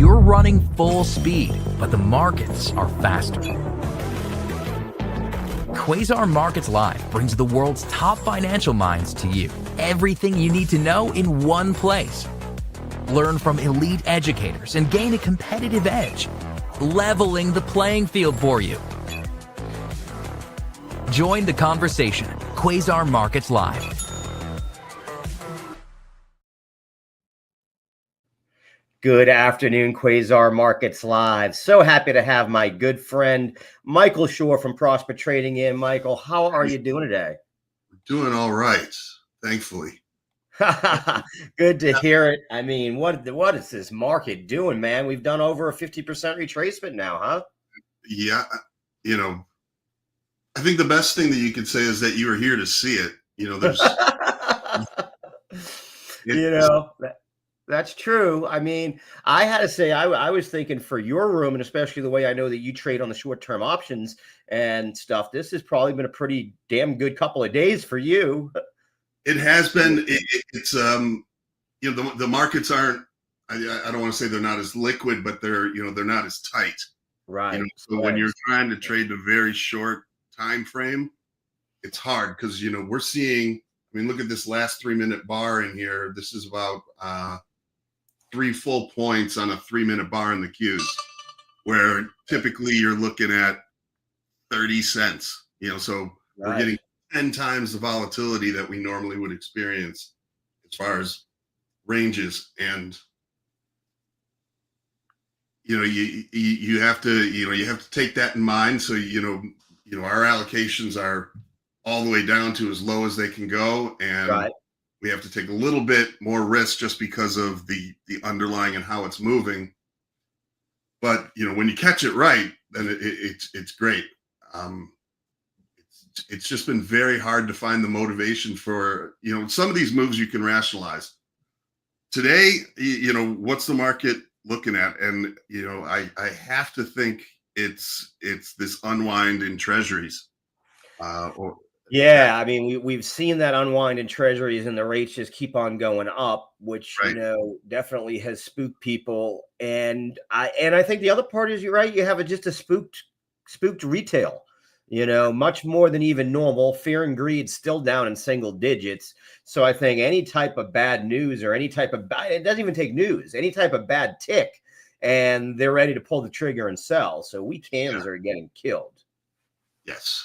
You're running full speed, but the markets are faster. Quasar Markets Live brings the world's top financial minds to you. Everything you need to know in one place. Learn from elite educators and gain a competitive edge, leveling the playing field for you. Join the conversation. Quasar Markets Live. Good afternoon, Quasar Markets Live. So happy to have my good friend, Michael Shorr from Prosper Trading in. Michael, how are you doing today? Doing all right, thankfully. Good to hear it. I mean, what is this market doing, man? We've done over a 50% retracement now, huh? Yeah, I think the best thing that you could say is that you were here to see it. That's true. I mean, I had to say, I was thinking for your room, and especially the way I know that you trade on the short-term options and stuff, this has probably been a pretty damn good couple of days for you. It has been. It's the markets aren't. I don't want to say they're not as liquid, but they're not as tight. Right. So when you're trying to trade a very short time frame, it's hard because we're seeing. I mean, look at this last 3-minute bar in here. This is about 3 full points on a 3-minute bar in the Qs, where typically you're looking at 30 cents. So we're getting 10 times the volatility that we normally would experience as far as ranges. And you have to take that in mind. So our allocations are all the way down to as low as they can go, and we have to take a little bit more risk just because of the underlying and how it's moving. But when you catch it right, then it's great. It's just been very hard to find the motivation for some of these moves you can rationalize. Today, what's the market looking at? And I have to think it's this unwind in treasuries. I mean, we've seen that unwind in treasuries, and the rates just keep on going up, which definitely has spooked people. And I think the other part is, you're right. You have just a spooked retail. Much more than even normal. Fear and greed still down in single digits. So I think any type of bad news or any type of it doesn't even take news, any type of bad tick, and they're ready to pull the trigger and sell. So weak hands are getting killed. Yes.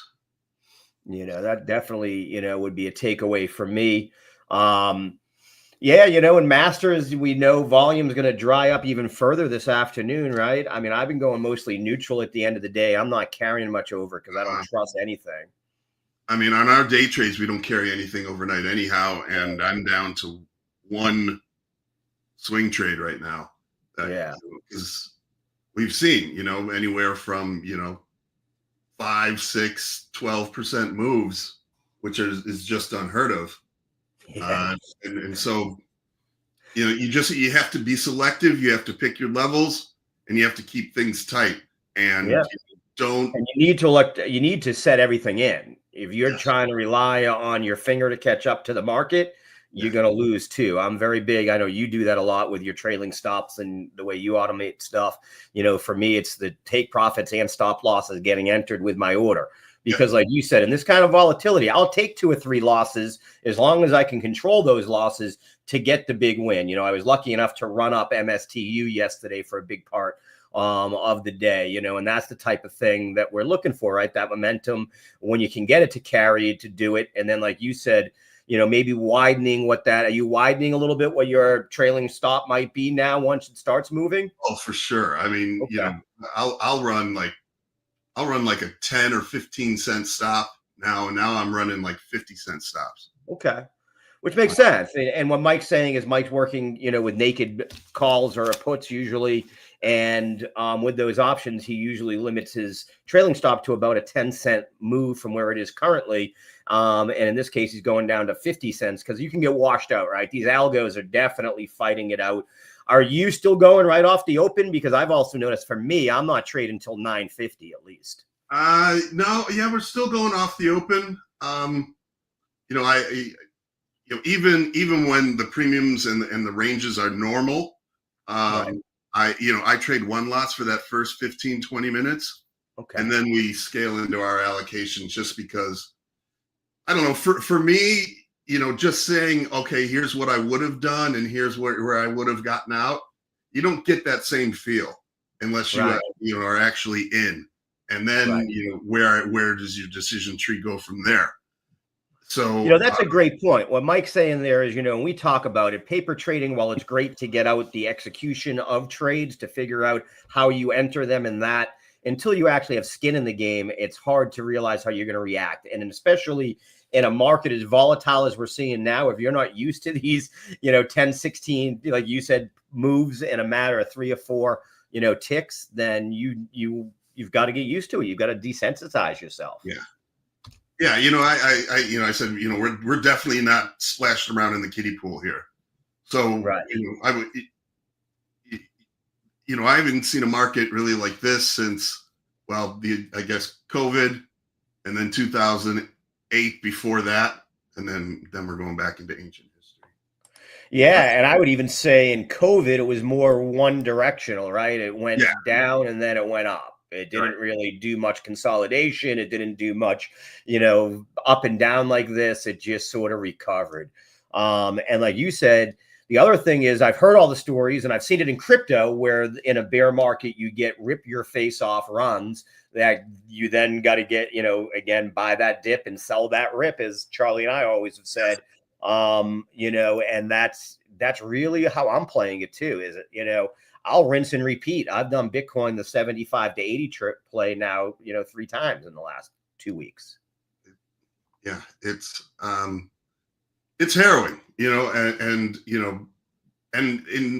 That definitely, would be a takeaway for me. In Masters, we know volume is going to dry up even further this afternoon, right? I mean, I've been going mostly neutral at the end of the day. I'm not carrying much over because I don't trust anything. I mean, on our day trades, we don't carry anything overnight anyhow, and I'm down to one swing trade right now. Because we've seen, anywhere from, 5, 6, 12% moves, which is just unheard of. And so, you have to be selective. You have to pick your levels, and you have to keep things tight. And you need to set everything in. If you're trying to rely on your finger to catch up to the market, you're going to lose too. I'm very big. I know you do that a lot with your trailing stops and the way you automate stuff. For me, it's the take profits and stop losses getting entered with my order. Because like you said, in this kind of volatility, I'll take 2 or 3 losses as long as I can control those losses to get the big win. I was lucky enough to run up MSTU yesterday for a big part of the day, and that's the type of thing that we're looking for, right? That momentum, when you can get it to carry to do it. And then, like you said, maybe widening are you widening a little bit what your trailing stop might be now once it starts moving? Oh, for sure. I mean, I'll run like a 10 or 15 cent stop now. And now I'm running like 50-cent stops. Okay. Which makes sense. And what Mike's saying is Mike's working, with naked calls or puts usually. And with those options, he usually limits his trailing stop to about a 10-cent move from where it is currently. And in this case, he's going down to 50 cents because you can get washed out, right? These algos are definitely fighting it out. Are you still going right off the open? Because I've also noticed for me, I'm not trading until 9:50 at least. No, we're still going off the open. Even when the premiums and the ranges are normal, I trade one lots for that first 15, 20 minutes. Okay. And then we scale into our allocation just because, I don't know, for me, just saying, okay, here's what I would have done and here's where I would have gotten out. You don't get that same feel unless you, are actually in. And then, where does your decision tree go from there? So, that's a great point. What Mike's saying there is, when we talk about it, paper trading, while it's great to get out the execution of trades, to figure out how you enter them and that, until you actually have skin in the game, it's hard to realize how you're going to react. And especially in a market as volatile as we're seeing now, if you're not used to these, 10, 16, like you said, moves in a matter of 3 or 4, ticks, then you've got to get used to it. You've got to desensitize yourself. Yeah. Yeah, I said, we're definitely not splashing around in the kiddie pool here. So, I haven't seen a market really like this since, I guess COVID, and then 2008 before that, and then we're going back into ancient history. Yeah, and I would even say in COVID, it was more one directional, right? It went down and then it went up. It didn't really do much consolidation. It didn't do much, up and down like this. It just sort of recovered. And like you said, the other thing is, I've heard all the stories and I've seen it in crypto where in a bear market, you get rip your face off runs that you then got to get, again, buy that dip and sell that rip, as Charlie and I always have said. And that's really how I'm playing it too, is it, I'll rinse and repeat. I've done Bitcoin, the 75 to 80 trip play now, 3 times in the last 2 weeks. Yeah, it's harrowing, and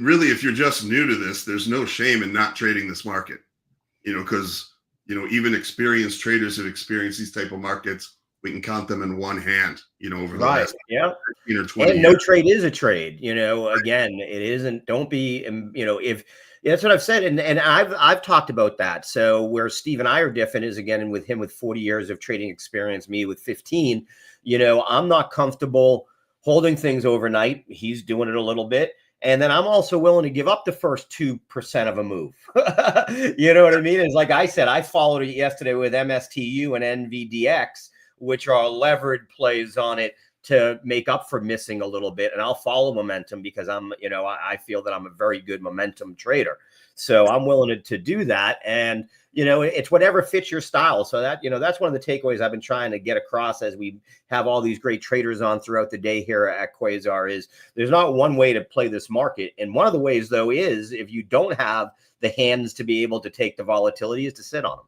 really, if you're just new to this, there's no shame in not trading this market, because, even experienced traders have experienced these type of markets. We can count them in one hand, over the last 15 or 20 and years. No trade is a trade, again, it isn't, don't be, if that's what I've said. And I've talked about that. So where Steve and I are different is, again, with him with 40 years of trading experience, me with 15, I'm not comfortable holding things overnight. He's doing it a little bit. And then I'm also willing to give up the first 2% of a move. You know what I mean? It's like I said, I followed it yesterday with MSTU and NVDX, which are levered plays on it to make up for missing a little bit. And I'll follow momentum because I'm, I feel that I'm a very good momentum trader. So I'm willing to do that. And, it's whatever fits your style. So that, that's one of the takeaways I've been trying to get across as we have all these great traders on throughout the day here at Quasar, is there's not one way to play this market. And one of the ways, though, is if you don't have the hands to be able to take the volatility, is to sit on them.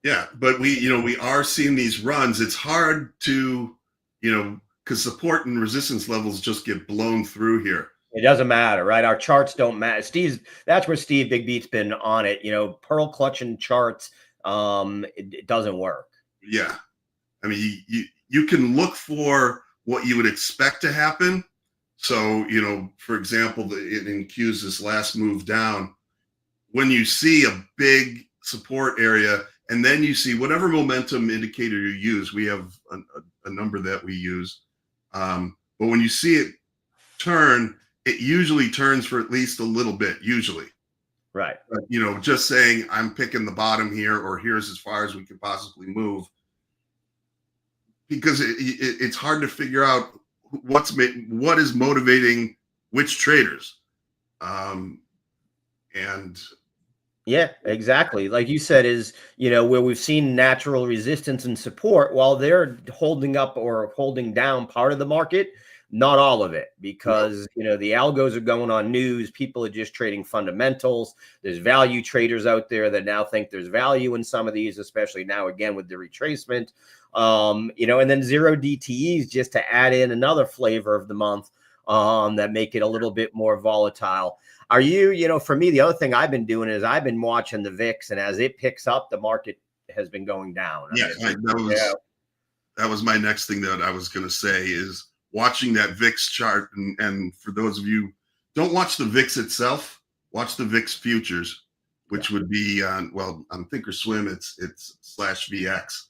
Yeah, but we are seeing these runs. It's hard to, because support and resistance levels just get blown through here. It doesn't matter, right? Our charts don't matter. That's where Steve Big Beat's been on it. Pearl clutching charts, it doesn't work. Yeah, I mean, you can look for what you would expect to happen. So, for example, in Q's this last move down, when you see a big support area, and then you see whatever momentum indicator you use, we have a number that we use. But when you see it turn, it usually turns for at least a little bit, usually. Right. But, just saying I'm picking the bottom here, or here's as far as we could possibly move, because it's hard to figure out what is motivating which traders. And yeah, exactly. Like you said, is, where we've seen natural resistance and support, while they're holding up or holding down part of the market, not all of it, because, the algos are going on news. People are just trading fundamentals. There's value traders out there that now think there's value in some of these, especially now, again, with the retracement, and then zero DTEs just to add in another flavor of the month, that make it a little bit more volatile. Are you, for me, the other thing I've been doing is I've been watching the VIX, and as it picks up, the market has been going down. That was my next thing that I was going to say, is watching that VIX chart. And for those of you, don't watch the VIX itself, watch the VIX futures, which would be on Thinkorswim, it's /VX,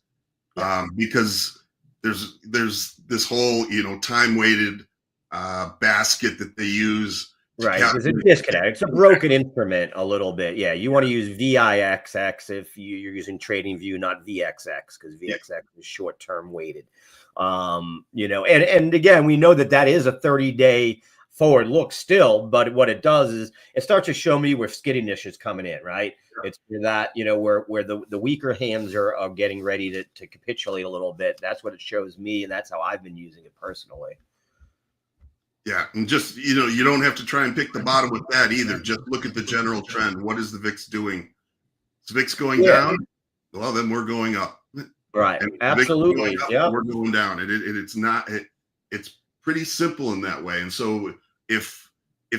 because there's this whole, time weighted basket that they use Right, there's a disconnect. It's a broken instrument a little bit. Yeah, you want to use VIXX if you're using TradingView, not VXX, because VXX is short-term weighted. You know, and again, we know that is a 30-day forward look still, but what it does is it starts to show me where skittishness is coming in, right? Yeah. It's that, you know, where the weaker hands are getting ready to capitulate a little bit. That's what it shows me, and that's how I've been using it personally. Yeah, and just, you know, you don't have to try and pick the bottom with that either. Just look at the general trend. What is the VIX doing? Is the VIX going down? Well, then we're going up. Right. Absolutely. Yeah, we're going down. It's pretty simple in that way. And so if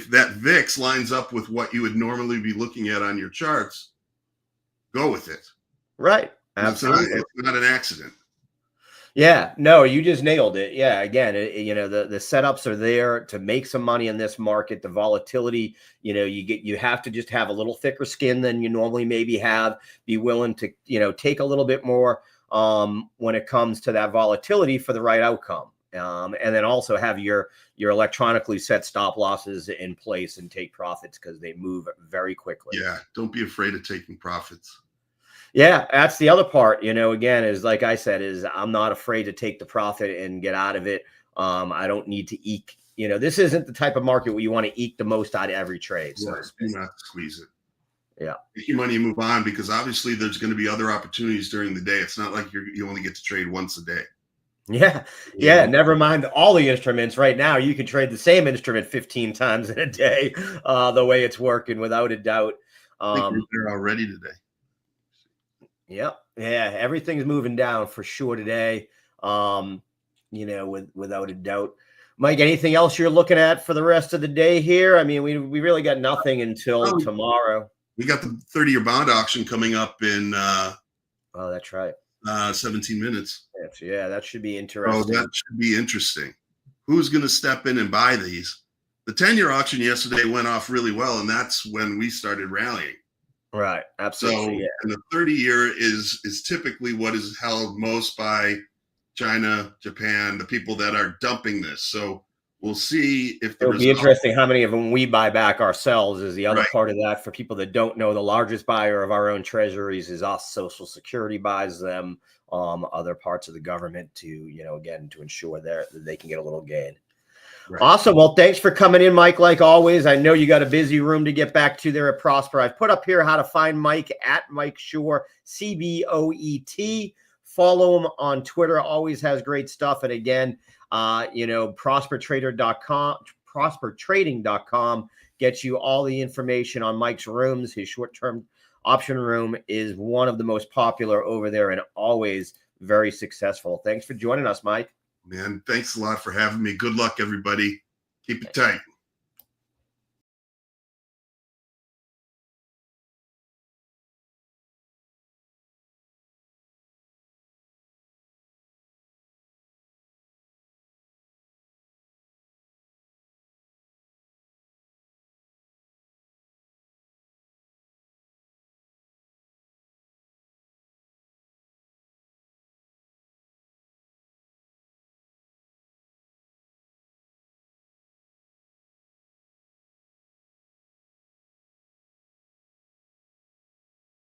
that VIX lines up with what you would normally be looking at on your charts, go with it. Right. Absolutely. It's not an accident. Yeah, no, you just nailed it. Yeah, again, you know, the setups are there to make some money in this market. The volatility, you know, you have to just have a little thicker skin than you normally maybe have. Be willing to, you know, take a little bit more when it comes to that volatility for the right outcome. And then also have your electronically set stop losses in place and take profits because they move very quickly. Yeah, don't be afraid of taking profits. Yeah, that's the other part, you know, again, is like I said, is I'm not afraid to take the profit and get out of it. I don't need to eke, you know, this isn't the type of market where you want to eke the most out of every trade. So do not squeeze it. Yeah. Take your money and move on, because obviously there's going to be other opportunities during the day. It's not like you only get to trade once a day. Yeah. Yeah. Never mind all the instruments right now. You can trade the same instrument 15 times in a day, the way it's working, without a doubt. I think we're there already today. Yep. Yeah. Everything's moving down for sure today. You know, without a doubt. Mike, anything else you're looking at for the rest of the day here? I mean, we really got nothing until tomorrow. We got the 30-year bond auction coming up in oh, that's right. 17 minutes. Yeah, that should be interesting. Oh, that should be interesting. Who's going to step in and buy these? The 10-year auction yesterday went off really well, and that's when we started rallying. Right. Absolutely. So, and the 30-year is typically what is held most by China, Japan, the people that are dumping this. So we'll see if it'll be interesting how many of them we buy back ourselves. Is the other part of that. For people that don't know, the largest buyer of our own treasuries is us. Social Security buys them. Other parts of the government to, you know, again, to ensure that they can get a little gain. Right. Awesome. Well, thanks for coming in, Mike. Like always, I know you got a busy room to get back to there at Prosper. I've put up here how to find Mike at Mike Shorr, CBOET. Follow him on Twitter. Always has great stuff. And again, you know, prospertrading.com gets you all the information on Mike's rooms. His short-term option room is one of the most popular over there and always very successful. Thanks for joining us, Mike. Man, thanks a lot for having me. Good luck, everybody. Keep it tight.